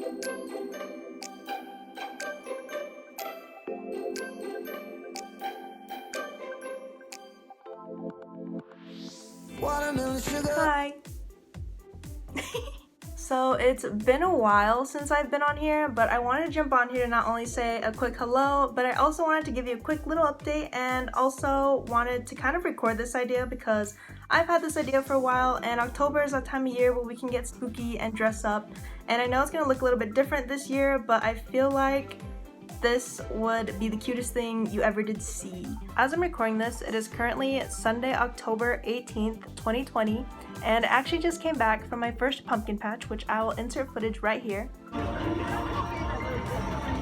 Hi. So it's been a while since I've been on here, but I wanted to jump on here to not only say a quick hello, but I also wanted to give you a quick little update, and also wanted to kind of record this idea because I've had this idea for a while, and October is that time of year where we can get spooky and dress up. And I know it's gonna look a little bit different this year, but I feel like this would be the cutest thing you ever did see. As I'm recording this, it is currently Sunday, October 18th, 2020, and I actually just came back from my first pumpkin patch, which I will insert footage right here.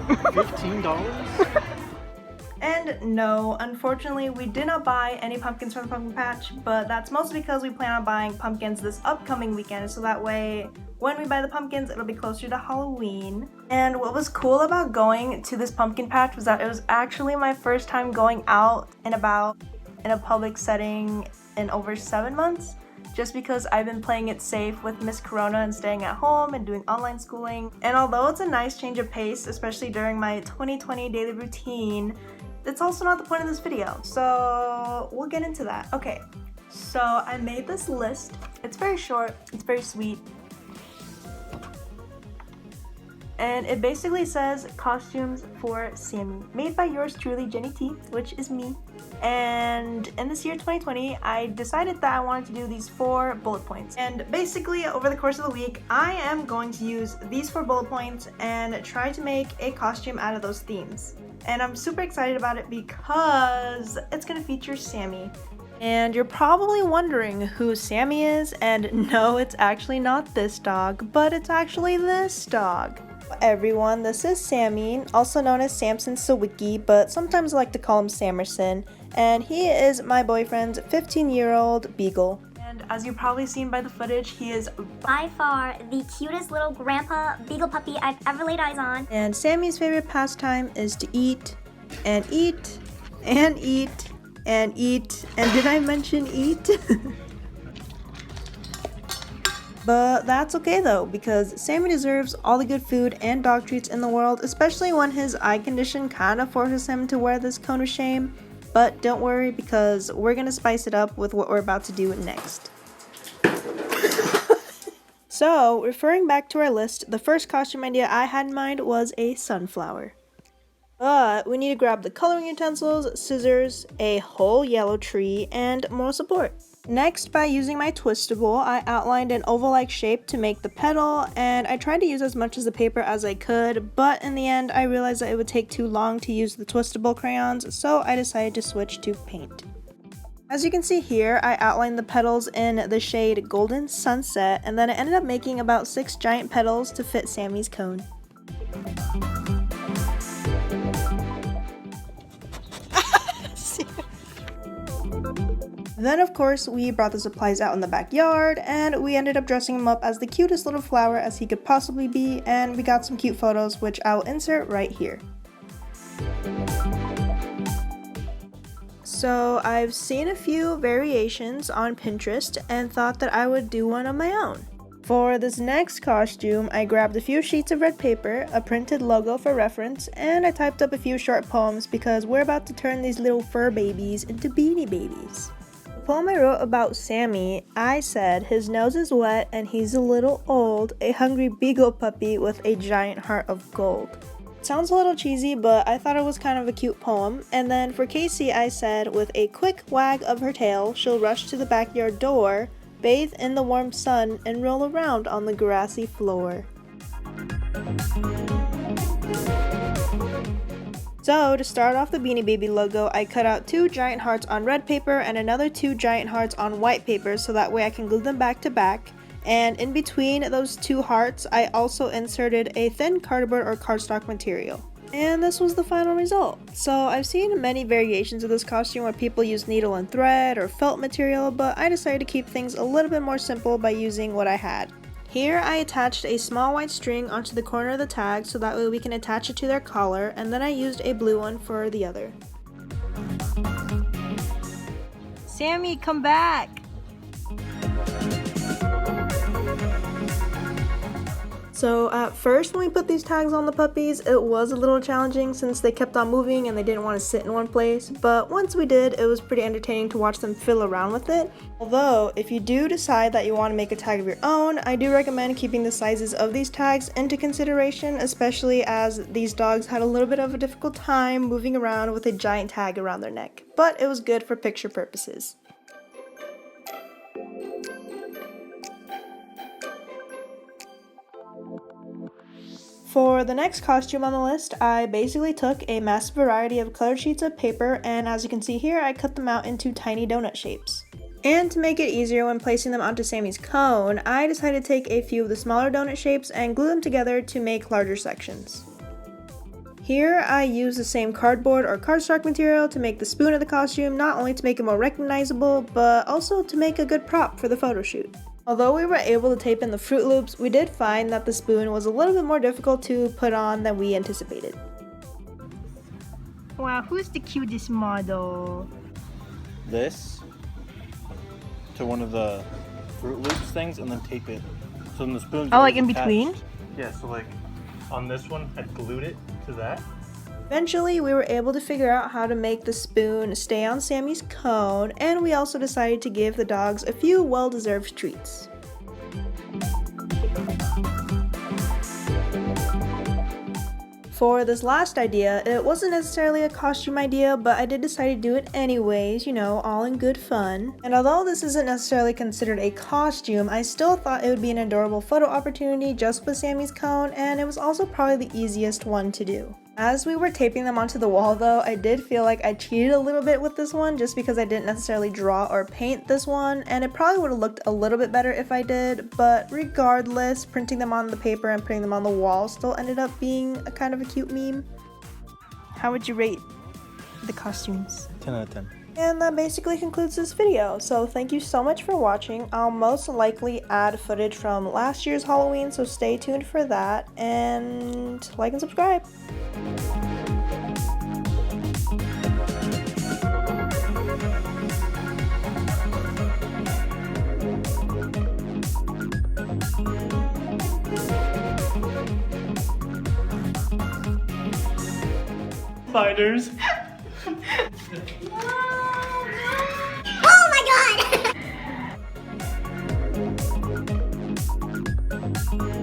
$15? And no, unfortunately, we did not buy any pumpkins from the pumpkin patch, but that's mostly because we plan on buying pumpkins this upcoming weekend, so that way when we buy the pumpkins, it'll be closer to Halloween. And what was cool about going to this pumpkin patch was that it was actually my first time going out and about in a public setting in over 7 months, just because I've been playing it safe with Miss Corona and staying at home and doing online schooling. And although it's a nice change of pace, especially during my 2020 daily routine, it's also not the point of this video, so we'll get into that. Okay, so I made this list. It's very short, it's very sweet, and it basically says costumes for Sammy, made by yours truly, Jenny T, which is me. And in this year 2020, I decided that I wanted to do these 4 bullet points. And basically, over the course of the week, I am going to use these 4 bullet points and try to make a costume out of those themes. And I'm super excited about it because it's gonna feature Sammy. And you're probably wondering who Sammy is, and no, it's actually not this dog, but it's actually this dog. Everyone, this is Sammy, also known as Samson Sawicki, but sometimes I like to call him Samerson, and he is my boyfriend's 15-year-old beagle. And as you've probably seen by the footage, he is by far the cutest little grandpa beagle puppy I've ever laid eyes on. And Sammy's favorite pastime is to eat, and eat, and eat, and eat, and did I mention eat? But that's okay though, because Sammy deserves all the good food and dog treats in the world, especially when his eye condition kind of forces him to wear this cone of shame. But don't worry, because we're gonna spice it up with what we're about to do next. So, referring back to our list, the first costume idea I had in mind was a sunflower. But we need to grab the coloring utensils, scissors, a whole yellow tree, and more support. Next, by using my twistable, I outlined an oval-like shape to make the petal, and I tried to use as much of the paper as I could, but in the end I realized that it would take too long to use the twistable crayons, so I decided to switch to paint. As you can see here, I outlined the petals in the shade Golden Sunset, and then I ended up making about 6 giant petals to fit Sammy's cone. Then of course we brought the supplies out in the backyard, and we ended up dressing him up as the cutest little flower as he could possibly be, and we got some cute photos which I will insert right here. So I've seen a few variations on Pinterest and thought that I would do one on my own. For this next costume, I grabbed a few sheets of red paper, a printed logo for reference, and I typed up a few short poems because we're about to turn these little fur babies into beanie babies. The poem I wrote about Sammy, I said, his nose is wet and he's a little old, a hungry beagle puppy with a giant heart of gold. It sounds a little cheesy, but I thought it was kind of a cute poem. And then for Casey, I said, with a quick wag of her tail, she'll rush to the backyard door, bathe in the warm sun, and roll around on the grassy floor. So to start off the Beanie Baby logo, I cut out 2 giant hearts on red paper and another 2 giant hearts on white paper so that way I can glue them back to back. And in between those 2 hearts, I also inserted a thin cardboard or cardstock material. And this was the final result. So I've seen many variations of this costume where people use needle and thread or felt material, but I decided to keep things a little bit more simple by using what I had. Here I attached a small white string onto the corner of the tag so that way we can attach it to their collar, and then I used a blue one for the other. Sammy, come back! So at first when we put these tags on the puppies, it was a little challenging since they kept on moving and they didn't want to sit in one place, but once we did, it was pretty entertaining to watch them fiddle around with it. Although, if you do decide that you want to make a tag of your own, I do recommend keeping the sizes of these tags into consideration, especially as these dogs had a little bit of a difficult time moving around with a giant tag around their neck, but it was good for picture purposes. For the next costume on the list, I basically took a massive variety of colored sheets of paper, and as you can see here, I cut them out into tiny donut shapes. And to make it easier when placing them onto Sammy's cone, I decided to take a few of the smaller donut shapes and glue them together to make larger sections. Here I use the same cardboard or cardstock material to make the spoon of the costume, not only to make it more recognizable, but also to make a good prop for the photo shoot. Although we were able to tape in the Fruit Loops, we did find that the spoon was a little bit more difficult to put on than we anticipated. Wow, who's the cutest model? This to one of the Fruit Loops things and then tape it. So then the spoon's Oh, like in attached. between? Yeah, so like on this one, I glued it to that. Eventually, we were able to figure out how to make the spoon stay on Sammy's cone, and we also decided to give the dogs a few well-deserved treats. For this last idea, it wasn't necessarily a costume idea, but I did decide to do it anyways, you know, all in good fun. And although this isn't necessarily considered a costume, I still thought it would be an adorable photo opportunity just with Sammy's cone, and it was also probably the easiest one to do. As we were taping them onto the wall though, I did feel like I cheated a little bit with this one just because I didn't necessarily draw or paint this one, and it probably would have looked a little bit better if I did, but regardless, printing them on the paper and putting them on the wall still ended up being a kind of a cute meme. How would you rate the costumes? 10 out of 10. And that basically concludes this video, so thank you so much for watching. I'll most likely add footage from last year's Halloween, so stay tuned for that, and like and subscribe. Spiders. Oh my god!